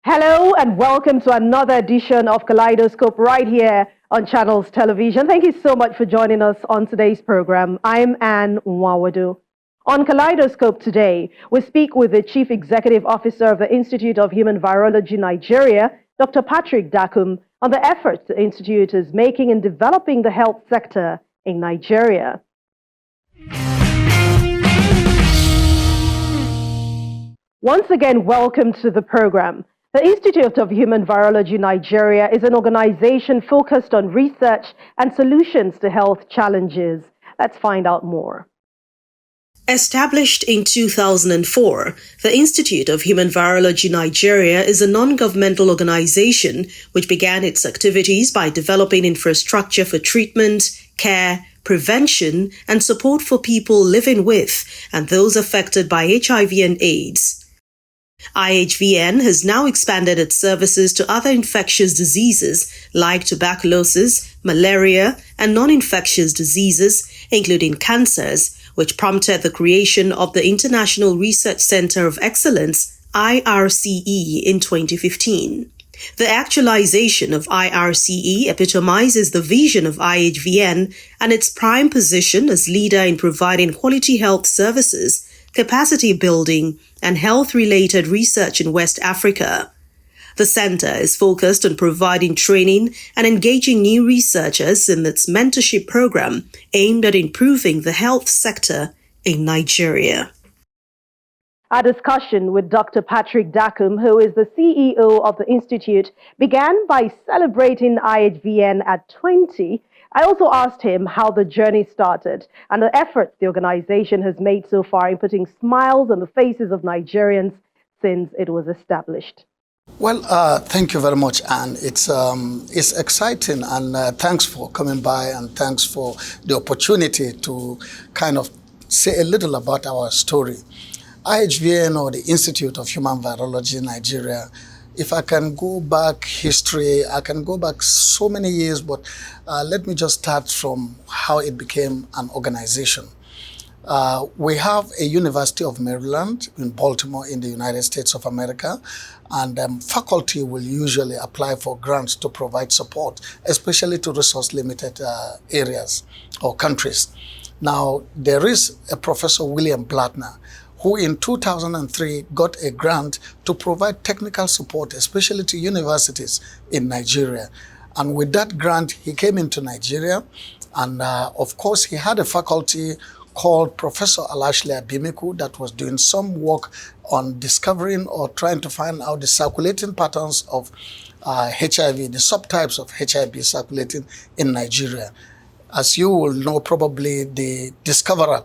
Hello and welcome to another edition of Kaleidoscope right here on Channels Television. Thank you so much for joining us on today's program. I'm Anne Nwawadu. On Kaleidoscope today, we speak with the Chief Executive Officer of the Institute of Human Virology Nigeria, Dr. Patrick Dakum, on the efforts the Institute is making in developing the health sector in Nigeria. Once again, welcome to the program. The Institute of Human Virology Nigeria is an organization focused on research and solutions to health challenges. Let's find out more. Established in 2004, the Institute of Human Virology Nigeria is a non-governmental organization which began its activities by developing infrastructure for treatment, care, prevention, and support for people living with and those affected by HIV and AIDS. IHVN has now expanded its services to other infectious diseases like tuberculosis, malaria, and non-infectious diseases, including cancers, which prompted the creation of the International Research Center of Excellence, IRCE, in 2015. The actualization of IRCE epitomizes the vision of IHVN and its prime position as leader in providing quality health services, capacity building, and health-related research in West Africa. The center is focused on providing training and engaging new researchers in its mentorship program aimed at improving the health sector in Nigeria. Our discussion with Dr. Patrick Dakum, who is the CEO of the Institute, began by celebrating IHVN at 20. I also asked him how the journey started and the efforts the organization has made so far in putting smiles on the faces of Nigerians since it was established. Well, thank you very much, Anne. It's exciting, and thanks for coming by, and thanks for the opportunity to kind of say a little about our story. IHVN, or the Institute of Human Virology Nigeria, if I can go back history, I can go back so many years, but let me just start from how it became an organization. We have a University of Maryland in Baltimore in the United States of America, and faculty will usually apply for grants to provide support, especially to resource-limited areas or countries. Now, there is a Professor William Blattner, who in 2003 got a grant to provide technical support, especially to universities in Nigeria. And with that grant, he came into Nigeria. And of course, he had a faculty called Professor Alashley Abimiku that was doing some work on discovering or trying to find out the circulating patterns of HIV, the subtypes of HIV circulating in Nigeria. As you will know, probably the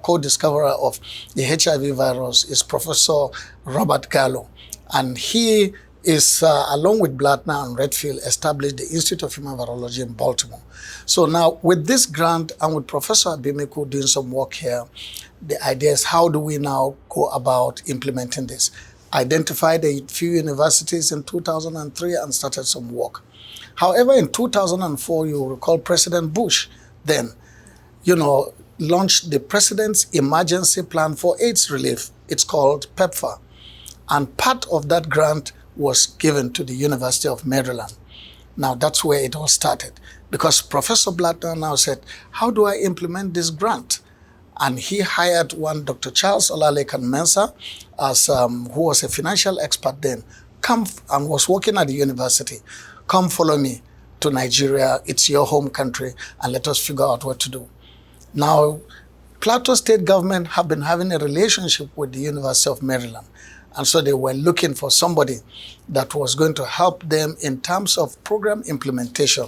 co-discoverer of the HIV virus is Professor Robert Gallo. And he is, along with Blattner and Redfield, established the Institute of Human Virology in Baltimore. So now, with this grant and with Professor Abimiku doing some work here, the idea is how do we now go about implementing this? Identified a few universities in 2003 and started some work. However, in 2004, you will recall President Bush then, launched the President's Emergency Plan for AIDS Relief. It's called PEPFAR. And part of that grant was given to the University of Maryland. Now, that's where it all started. Because Professor Blattner now said, how do I implement this grant? And he hired one Dr. Charles Olalekan Mensah, who was a financial expert then, come and was working at the university. Come follow me to Nigeria, it's your home country, and let us figure out what to do. Now, Plateau State government have been having a relationship with the University of Maryland, and so they were looking for somebody that was going to help them in terms of program implementation.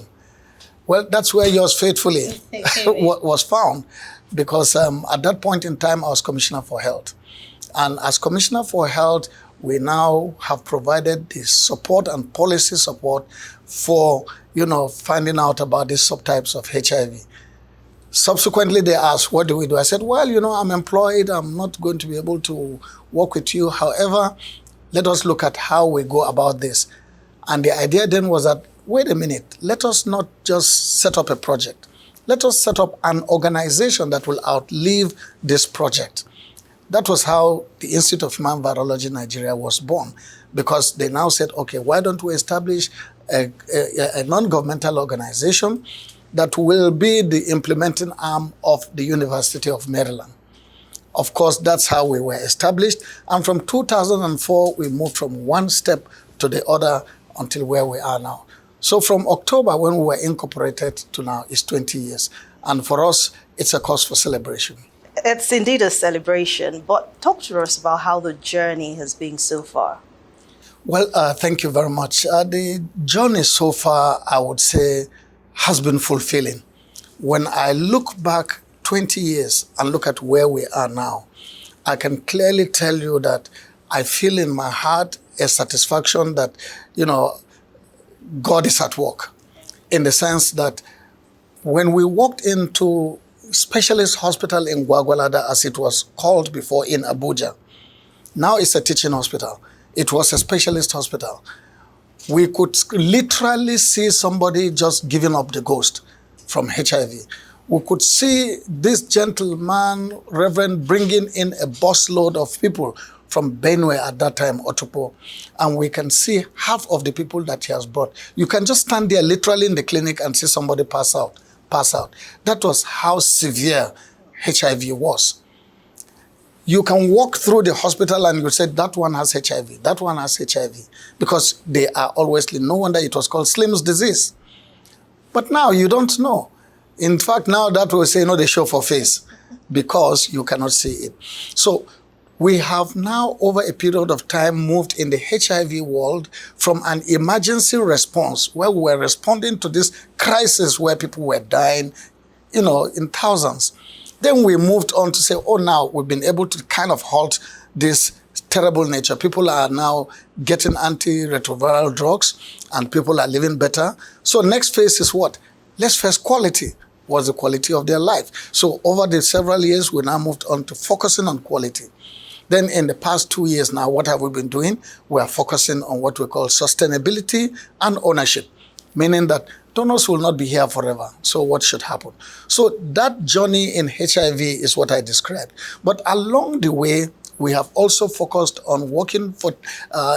Well, that's where yours faithfully was found, because at that point in time, I was Commissioner for Health. And as Commissioner for Health, we now have provided the support and policy support for, finding out about these subtypes of HIV. Subsequently, they asked, what do we do? I said, well, I'm employed. I'm not going to be able to work with you. However, let us look at how we go about this. And the idea then was that, wait a minute, let us not just set up a project. Let us set up an organization that will outlive this project. That was how the Institute of Human Virology Nigeria was born. because they now said, okay, why don't we establish a non-governmental organization that will be the implementing arm of the University of Maryland. Of course, that's how we were established. And from 2004, we moved from one step to the other until where we are now. So from October, when we were incorporated, to now is 20 years. And for us, it's a cause for celebration. It's indeed a celebration, but talk to us about how the journey has been so far. Well, thank you very much. The journey so far, I would say, has been fulfilling. When I look back 20 years and look at where we are now, I can clearly tell you that I feel in my heart a satisfaction that, God is at work, in the sense that when we walked into specialist hospital in Gwagwalada, as it was called before, in Abuja, now it's a teaching hospital. It was a specialist hospital. We could literally see somebody just giving up the ghost from HIV. We could see this gentleman, Reverend, bringing in a busload of people from Benue at that time, Otupo, and we can see half of the people that he has brought. You can just stand there literally in the clinic and see somebody pass out. That was how severe HIV was. You can walk through the hospital and you say, that one has HIV, that one has HIV, because they are always, no wonder it was called Slim's disease. But now you don't know. In fact, now that we say, no, they show for face, because you cannot see it. So we have now, over a period of time, moved in the HIV world from an emergency response, where we were responding to this crisis where people were dying, in thousands. Then we moved on to say, oh, now we've been able to kind of halt this terrible nature. People are now getting antiretroviral drugs and people are living better. So next phase is what? Let's first quality. What's the quality of their life? So over the several years, we now moved on to focusing on quality. Then in the past 2 years now, what have we been doing? We are focusing on what we call sustainability and ownership, meaning that donors will not be here forever. So what should happen? So that journey in HIV is what I described. But along the way, we have also focused on working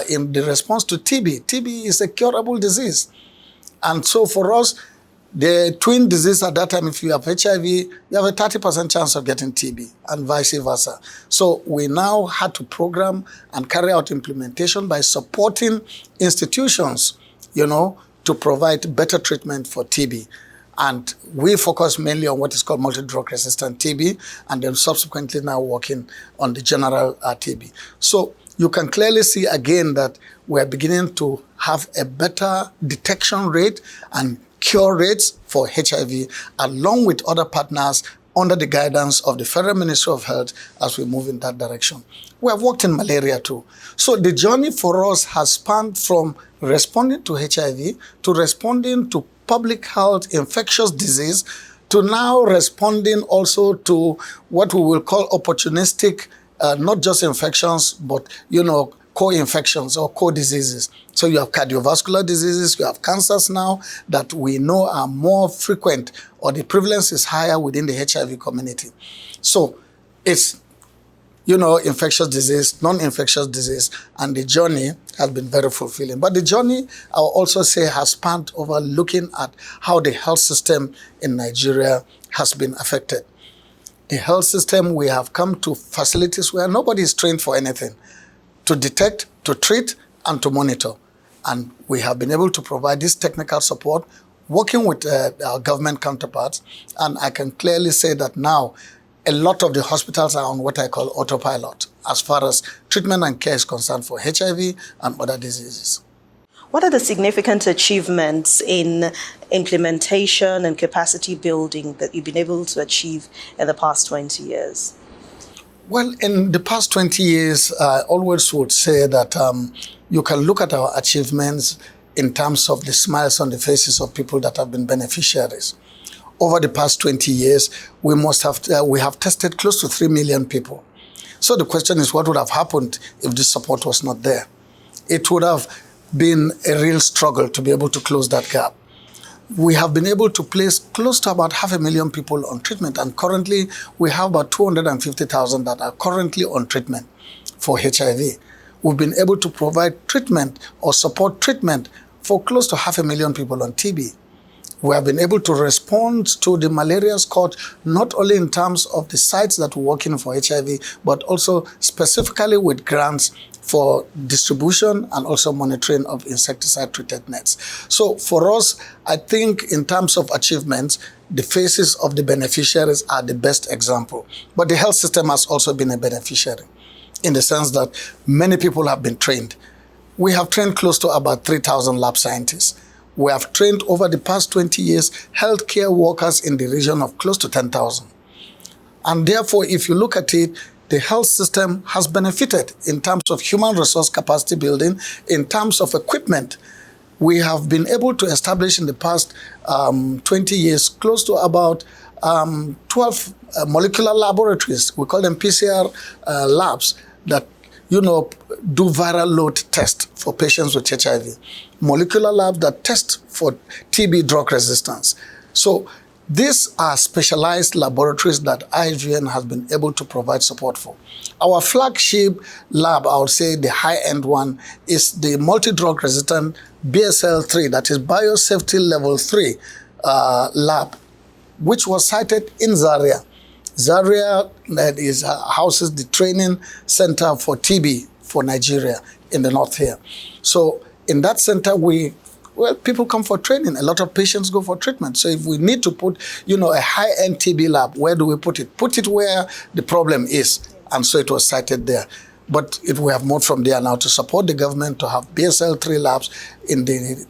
in the response to TB. TB is a curable disease. And so for us, the twin disease at that time, if you have HIV, you have a 30% chance of getting TB and vice versa. So we now had to program and carry out implementation by supporting institutions, to provide better treatment for TB. And we focus mainly on what is called multi-drug resistant TB, and then subsequently now working on the general TB. So you can clearly see again that we're beginning to have a better detection rate and cure rates for HIV, along with other partners under the guidance of the Federal Ministry of Health as we move in that direction. We have worked in malaria too. So the journey for us has spanned from responding to HIV to responding to public health infectious disease to now responding also to what we will call opportunistic, not just infections, but, co-infections or co-diseases. So you have cardiovascular diseases, you have cancers now that we know are more frequent, or the prevalence is higher within the HIV community. So it's, infectious disease, non-infectious disease, and the journey has been very fulfilling. But the journey, I'll also say, has spanned over looking at how the health system in Nigeria has been affected. The health system, we have come to facilities where nobody is trained for anything, to detect, to treat, and to monitor. And we have been able to provide this technical support, working with our government counterparts. And I can clearly say that now a lot of the hospitals are on what I call autopilot as far as treatment and care is concerned for HIV and other diseases. What are the significant achievements in implementation and capacity building that you've been able to achieve in the past 20 years? Well, in the past 20 years, I always would say that you can look at our achievements in terms of the smiles on the faces of people that have been beneficiaries. Over the past 20 years, we have tested close to 3 million people. So the question is, what would have happened if this support was not there? It would have been a real struggle to be able to close that gap. We have been able to place close to about 500,000 people on treatment, and currently we have about 250,000 that are currently on treatment for HIV. we've been able to provide treatment or support treatment for close to 500,000 people on TB. We have been able to respond to the malaria scourge, not only in terms of the sites that we're working for HIV, but also specifically with grants for distribution and also monitoring of insecticide-treated nets. So for us, I think in terms of achievements, the faces of the beneficiaries are the best example. But the health system has also been a beneficiary in the sense that many people have been trained. We have trained close to about 3,000 lab scientists. We have trained over the past 20 years healthcare workers in the region of close to 10,000. And therefore, if you look at it, the health system has benefited in terms of human resource capacity building, in terms of equipment. We have been able to establish in the past 20 years close to about 12 molecular laboratories. We call them PCR labs that do viral load test for patients with HIV. Molecular labs that test for TB drug resistance. So these are specialized laboratories that IHVN has been able to provide support for. Our flagship lab, I would say the high-end one, is the multi-drug resistant BSL-3, that is Biosafety Level 3 lab, which was sited in Zaria. Zaria houses the training center for TB for Nigeria in the north here. So in that center, people come for training. A lot of patients go for treatment. So if we need to put, a high-end TB lab, where do we put it? Put it where the problem is. And so it was sited there. But we have moved from there now to support the government to have BSL-3 labs in the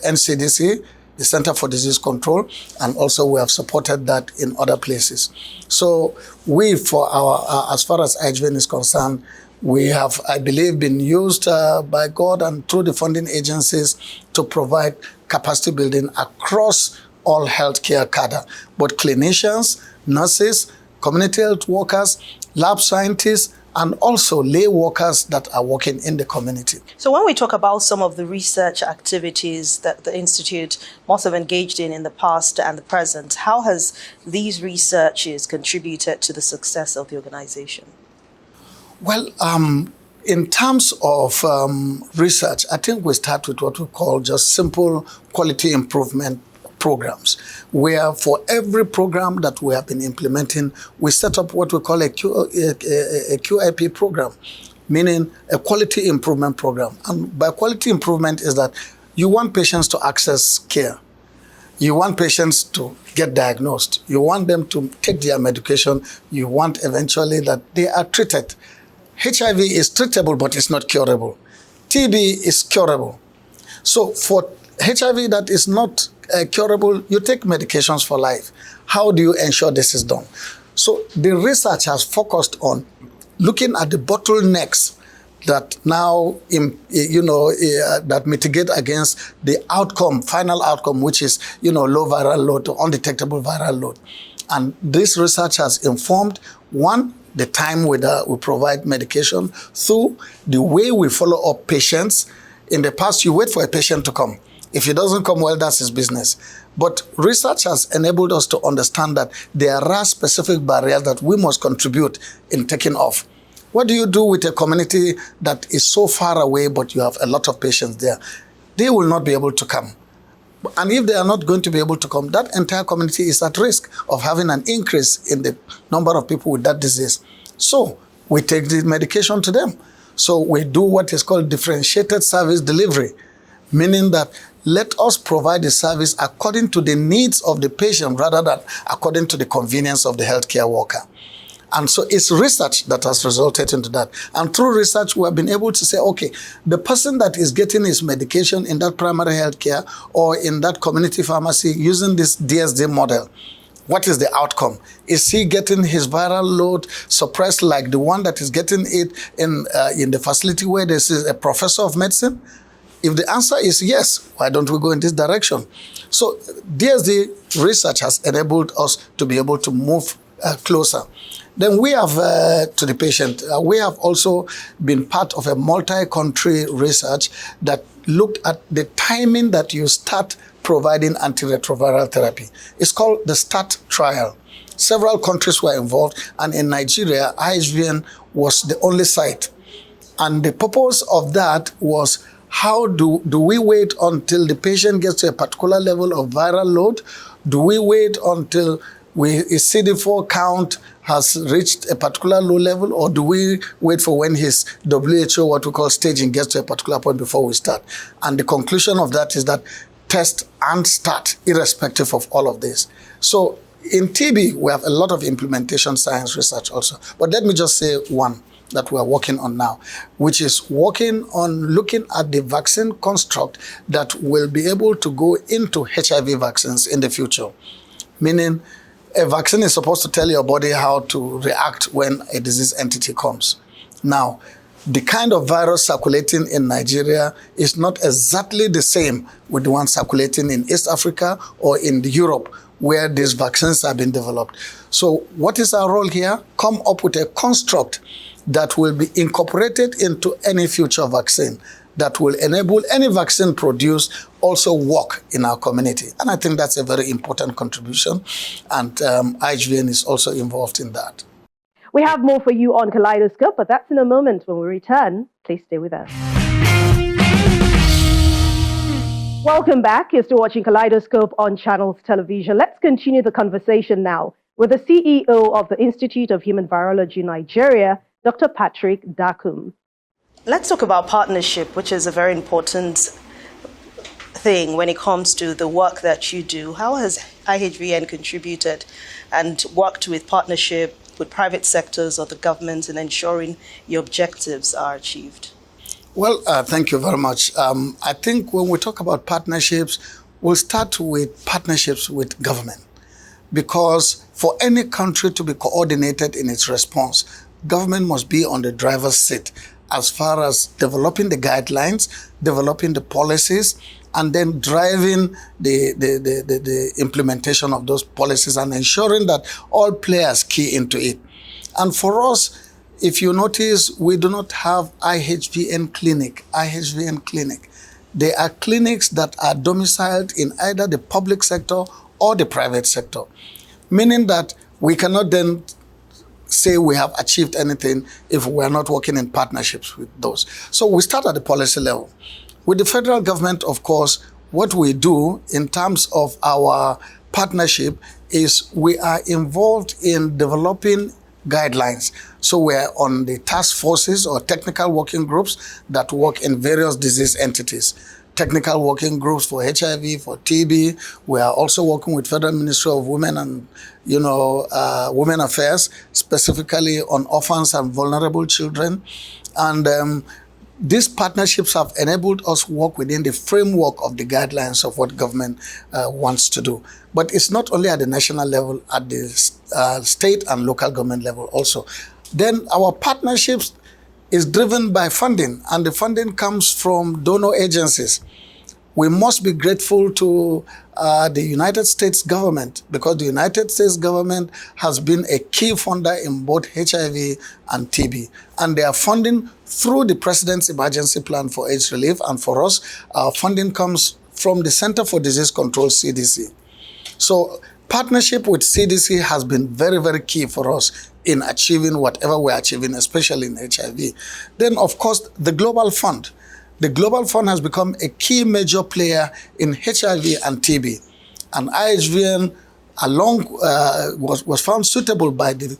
NCDC, the Center for Disease Control, and also we have supported that in other places. So we, for our, as far as IHVN is concerned, we have, I believe, been used by God and through the funding agencies to provide capacity building across all healthcare cadre, both clinicians, nurses, community health workers, lab scientists, and also lay workers that are working in the community. So when we talk about some of the research activities that the Institute must have engaged in the past and the present, how has these researches contributed to the success of the organization? Well, in terms of research, I think we start with what we call just simple quality improvement programs, where for every program that we have been implementing, we set up what we call a QIP program, meaning a quality improvement program. And by quality improvement is that you want patients to access care. You want patients to get diagnosed. You want them to take their medication. You want eventually that they are treated. HIV is treatable, but it's not curable. TB is curable. So for HIV that is not curable, you take medications for life. How do you ensure this is done? So the research has focused on looking at the bottlenecks that now, that mitigate against the outcome, final outcome, which is, low viral load or undetectable viral load. And this research has informed, one, the time we provide medication, two, the way we follow up patients. In the past, you wait for a patient to come. If he doesn't come, well, that's his business. But research has enabled us to understand that there are specific barriers that we must contribute in taking off. What do you do with a community that is so far away, but you have a lot of patients there? They will not be able to come. And if they are not going to be able to come, that entire community is at risk of having an increase in the number of people with that disease. So we take the medication to them. So we do what is called differentiated service delivery, meaning that let us provide the service according to the needs of the patient rather than according to the convenience of the healthcare worker. And so it's research that has resulted into that. And through research, we have been able to say, okay, the person that is getting his medication in that primary healthcare or in that community pharmacy using this DSD model, what is the outcome? Is he getting his viral load suppressed like the one that is getting it in the facility where this is a professor of medicine? If the answer is yes, why don't we go in this direction? So DSD research has enabled us to be able to move closer. Then we have, to the patient, we have also been part of a multi-country research that looked at the timing that you start providing antiretroviral therapy. It's called the START trial. Several countries were involved, and in Nigeria, IHVN was the only site And the purpose of that was, how do we wait until the patient gets to a particular level of viral load? Do we wait until his CD4 count has reached a particular low level, or do we wait for when his WHO, what we call staging, gets to a particular point before we start? And the conclusion of that is that test and start, irrespective of all of this. So in TB, we have a lot of implementation science research also. But let me just say one that we are working on now, which is working on looking at the vaccine construct that will be able to go into HIV vaccines in the future. Meaning, a vaccine is supposed to tell your body how to react when a disease entity comes. Now, the kind of virus circulating in Nigeria is not exactly the same with the one circulating in East Africa or in Europe, where these vaccines have been developed. So what is our role here? Come up with a construct that will be incorporated into any future vaccine that will enable any vaccine produced also work in our community. And I think that's a very important contribution, and IHVN is also involved in that. We have more for you on Kaleidoscope, but that's in a moment. When we return, please stay with us. Welcome back. You're still watching Kaleidoscope on Channels Television. Let's continue the conversation now with the CEO of the Institute of Human Virology Nigeria, Dr. Patrick Dakum. Let's talk about partnership, which is a very important thing when it comes to the work that you do. How has IHVN contributed and worked with partnership with private sectors or the government in ensuring your objectives are achieved? Well, thank you very much. I think when we talk about partnerships, we'll start with partnerships with government, because for any country to be coordinated in its response, government must be on the driver's seat as far as developing the guidelines, developing the policies, and then driving the implementation of those policies and ensuring that all players key into it. And for us, if you notice, we do not have IHVN clinic. They are clinics that are domiciled in either the public sector or the private sector, meaning that we cannot then say we have achieved anything if we are not working in partnerships with those. So we start at the policy level. With the federal government, of course, what we do in terms of our partnership is we are involved in developing guidelines. So we're on the task forces or technical working groups that work in various disease entities. Technical working groups for HIV, for TB. We are also working with Federal Ministry of Women and, Women Affairs, specifically on orphans and vulnerable children. And these partnerships have enabled us work within the framework of the guidelines of what government wants to do. But it's not only at the national level, at the state and local government level also. Then our partnerships is driven by funding, and the funding comes from donor agencies. We must be grateful to the United States government, because the United States government has been a key funder in both HIV and TB. And they are funding through the President's Emergency Plan for AIDS Relief. And for us, our funding comes from the Center for Disease Control, CDC. So partnership with CDC has been very, very key for us in achieving whatever we're achieving, especially in HIV. Then, of course, the Global Fund. The Global Fund has become a key major player in HIV and TB. And IHVN was found suitable by the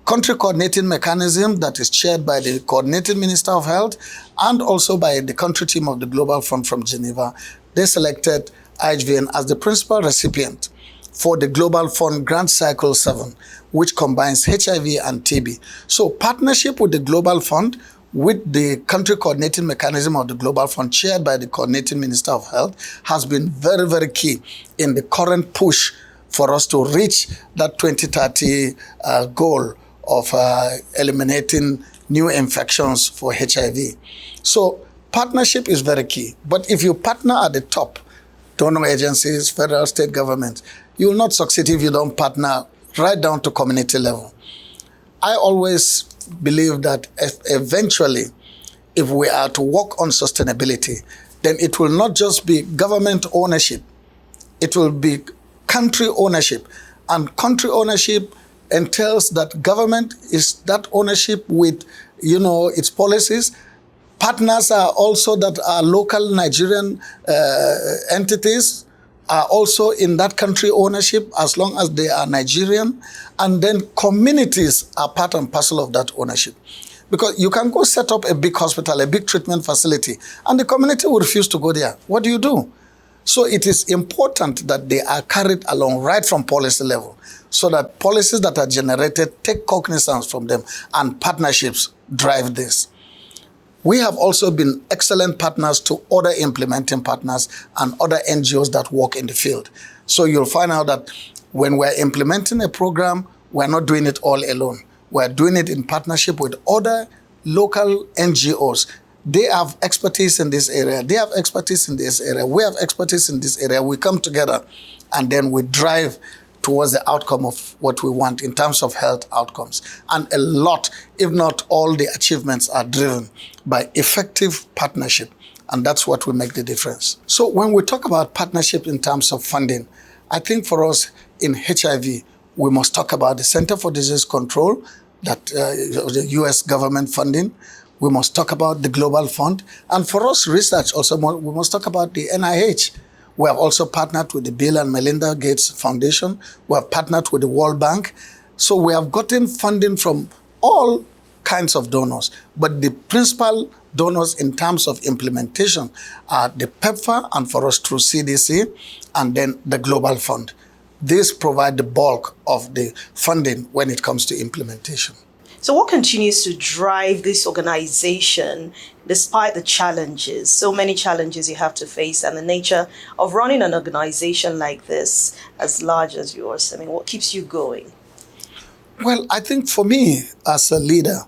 country coordinating mechanism that is chaired by the coordinating Minister of Health and also by the country team of the Global Fund from Geneva. They selected IHVN as the principal recipient for the Global Fund Grant Cycle 7, which combines HIV and TB. So partnership with the Global Fund, with the country coordinating mechanism of the Global Fund chaired by the coordinating Minister of Health, has been very, very key in the current push for us to reach that 2030 goal of eliminating new infections for HIV. So partnership is very key. But if you partner at the top, donor agencies, federal, state governments, you will not succeed if you don't partner right down to community level. I always believe that eventually, if we are to work on sustainability, then it will not just be government ownership, it will be country ownership. And country ownership entails that government is that ownership with, its policies, Partners are also that are local Nigerian entities are also in that country ownership as long as they are Nigerian. And then communities are part and parcel of that ownership. Because you can go set up a big hospital, a big treatment facility, and the community will refuse to go there. What do you do? So it is important that they are carried along right from policy level, so that policies that are generated take cognizance from them and partnerships drive this. We have also been excellent partners to other implementing partners and other NGOs that work in the field. So you'll find out that when we're implementing a program, we're not doing it all alone. We're doing it in partnership with other local NGOs. They have expertise in this area. They have expertise in this area. We have expertise in this area. We come together and then we drive towards the outcome of what we want in terms of health outcomes. And a lot, if not all the achievements are driven by effective partnership. And that's what will make the difference. So when we talk about partnership in terms of funding, I think for us in HIV, we must talk about the Center for Disease Control, that the US government funding. We must talk about the Global Fund. And for us, research also, we must talk about the NIH. We have also partnered with the Bill and Melinda Gates Foundation. We have partnered with the World Bank. So we have gotten funding from all kinds of donors. But the principal donors in terms of implementation are the PEPFAR, and for us through CDC, and then the Global Fund. These provide the bulk of the funding when it comes to implementation. So what continues to drive this organization despite the challenges, so many challenges you have to face, and the nature of running an organization like this, as large as yours? I mean, what keeps you going? Well, I think for me as a leader,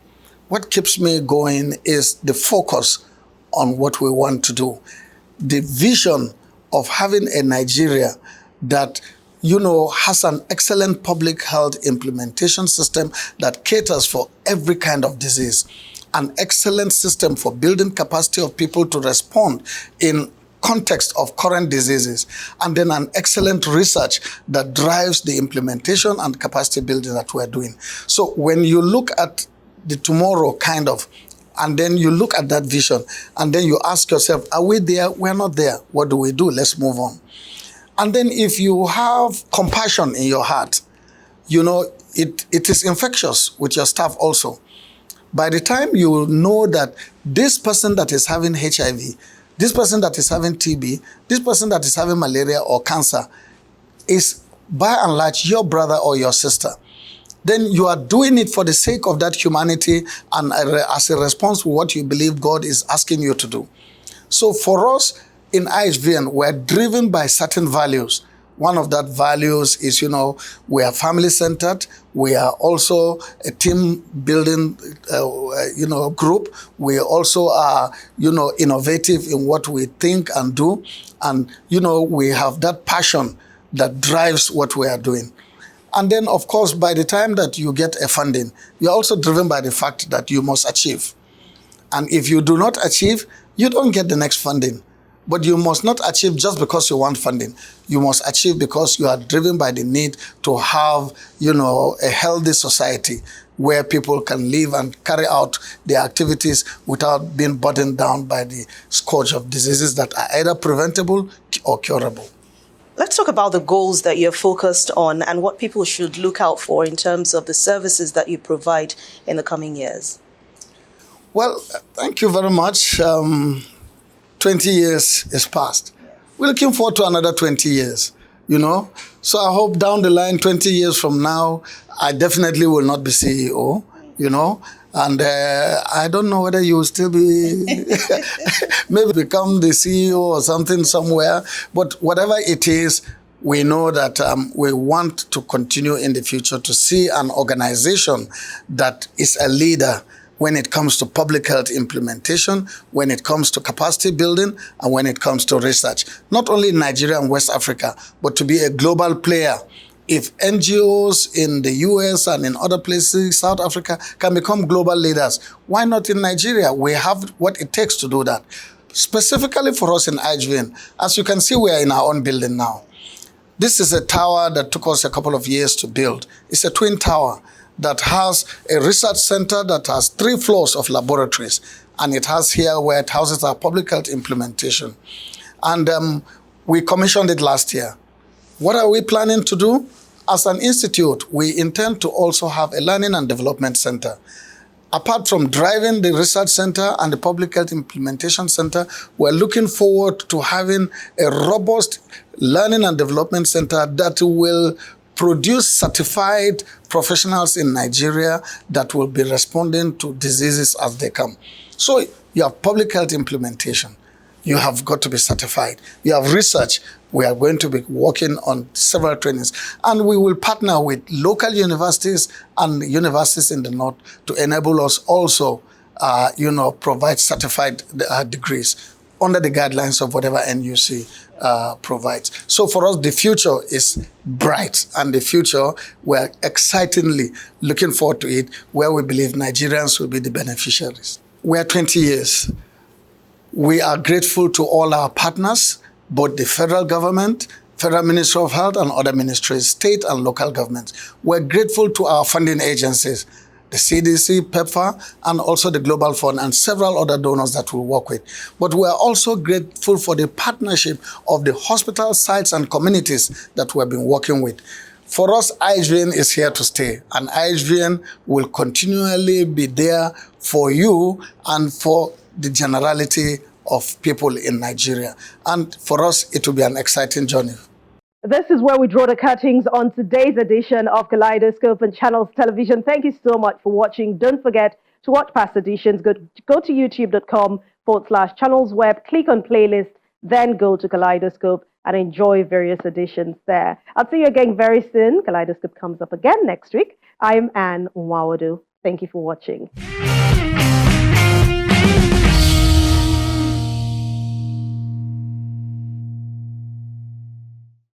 what keeps me going is the focus on what we want to do. The vision of having a Nigeria that has an excellent public health implementation system that caters for every kind of disease, an excellent system for building capacity of people to respond in context of current diseases, and then an excellent research that drives the implementation and capacity building that we're doing. So when you look at the tomorrow and then you look at that vision, and then you ask yourself, are we there? We're not there. What do we do? Let's move on. And then if you have compassion in your heart, it is infectious with your staff also. By the time you know that this person that is having HIV, this person that is having TB, this person that is having malaria or cancer is by and large your brother or your sister, then you are doing it for the sake of that humanity and as a response to what you believe God is asking you to do. So for us, in IHVN, we're driven by certain values. One of that values is, we are family-centered. We are also a team-building, group. We also are, innovative in what we think and do. And, we have that passion that drives what we are doing. And then, of course, by the time that you get a funding, you're also driven by the fact that you must achieve. And if you do not achieve, you don't get the next funding. But you must not achieve just because you want funding. You must achieve because you are driven by the need to have, a healthy society where people can live and carry out their activities without being burdened down by the scourge of diseases that are either preventable or curable. Let's talk about the goals that you're focused on and what people should look out for in terms of the services that you provide in the coming years. Well, thank you very much. 20 years is past. We're looking forward to another 20 years, So I hope down the line, 20 years from now, I definitely will not be CEO, And I don't know whether you will still be, maybe become the CEO or something somewhere. But whatever it is, we know that we want to continue in the future to see an organization that is a leader when it comes to public health implementation, when it comes to capacity building, and when it comes to research. Not only in Nigeria and West Africa, but to be a global player. If NGOs in the US and in other places, South Africa, can become global leaders, why not in Nigeria? We have what it takes to do that. Specifically for us in IHVN, as you can see, we are in our own building now. This is a tower that took us a couple of years to build. It's a twin tower. that has a research center that has 3 floors of laboratories. And it has here where it houses our public health implementation. And we commissioned it last year. What are we planning to do? As an institute, we intend to also have a learning and development center. Apart from driving the research center and the public health implementation center, we're looking forward to having a robust learning and development center that will produce certified professionals in Nigeria that will be responding to diseases as they come. So you have public health implementation. You have got to be certified. You have research. We are going to be working on several trainings. And we will partner with local universities and universities in the north to enable us also, provide certified degrees under the guidelines of whatever NUC provides. So for us, the future is bright, and the future, we're excitingly looking forward to it, where we believe Nigerians will be the beneficiaries. We are 20 years. We are grateful to all our partners, both the federal government, Federal Ministry of Health, and other ministries, state and local governments. We're grateful to our funding agencies, the CDC, PEPFAR, and also the Global Fund, and several other donors that we work with. But we are also grateful for the partnership of the hospital sites and communities that we have been working with. For us, IHVN is here to stay, and IHVN will continually be there for you and for the generality of people in Nigeria. And for us, it will be an exciting journey. This is where we draw the curtains on today's edition of Kaleidoscope and Channels Television. Thank you so much for watching. Don't forget to watch past editions. Go to youtube.com/channels web, click on playlist, then go to Kaleidoscope and enjoy various editions there. I'll see you again very soon. Kaleidoscope comes up again next week. I'm Anne Nwawadu. Thank you for watching.